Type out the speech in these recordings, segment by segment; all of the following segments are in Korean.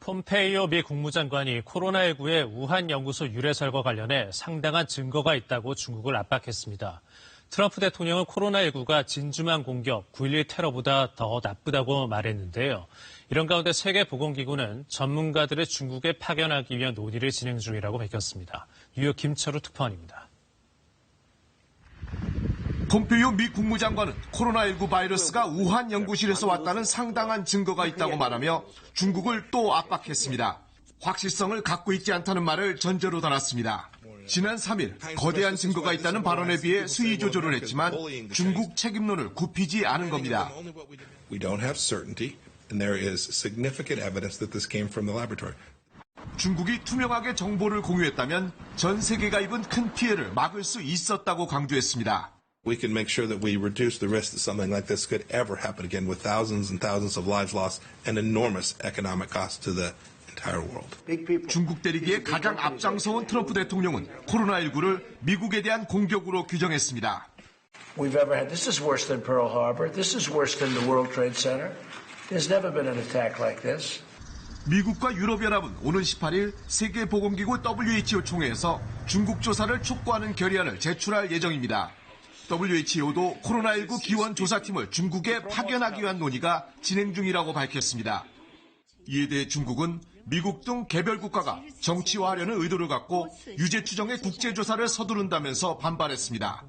폼페이오 미 국무장관이 코로나19의 우한 연구소 유래설과 관련해 상당한 증거가 있다고 중국을 압박했습니다. 트럼프 대통령은 코로나19가 진주만 공격, 9.11 테러보다 더 나쁘다고 말했는데요. 이런 가운데 세계보건기구는 전문가들을 중국에 파견하기 위한 논의를 진행 중이라고 밝혔습니다. 뉴욕 김철우 특파원입니다. 폼페이오 미 국무장관은 코로나19 바이러스가 우한 연구실에서 왔다는 상당한 증거가 있다고 말하며 중국을 또 압박했습니다. 확실성을 갖고 있지 않다는 말을 전제로 달았습니다. 지난 3일 거대한 증거가 있다는 발언에 비해 수위 조절을 했지만 중국 책임론을 굽히지 않은 겁니다. We don't have certainty and there is significant evidence that this came from the laboratory. 중국이 투명하게 정보를 공유했다면 전 세계가 입은 큰 피해를 막을 수 있었다고 강조했습니다. We can make sure that we reduce the risk that something like this could ever happen again with thousands and thousands of lives lost and enormous economic cost to the entire world. 중국 때리기에 가장 앞장서온 트럼프 대통령은 코로나19를 미국에 대한 공격으로 규정했습니다. We've ever had. This is worse than Pearl Harbor. This is worse than the World Trade Center. There's never been an attack like this. 미국과 유럽연합은 오는 18일 세계보건기구 WHO 총회에서 중국 조사를 촉구하는 결의안을 제출할 예정입니다. WHO도 코로나19 기원 조사팀을 중국에 파견하기 위한 논의가 진행 중이라고 밝혔습니다. 이에 대해 중국은 미국 등 개별 국가가 정치화하려는 의도를 갖고 유죄 추정의 국제조사를 서두른다면서 반발했습니다.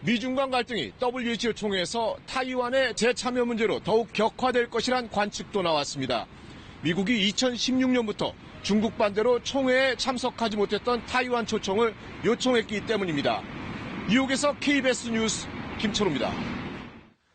미중 간 갈등이 WHO 총회에서 타이완의 재참여 문제로 더욱 격화될 것이란 관측도 나왔습니다. 미국이 2016년부터 중국 반대로 총회에 참석하지 못했던 타이완 초청을 요청했기 때문입니다. 뉴욕에서 KBS 뉴스 김철우입니다.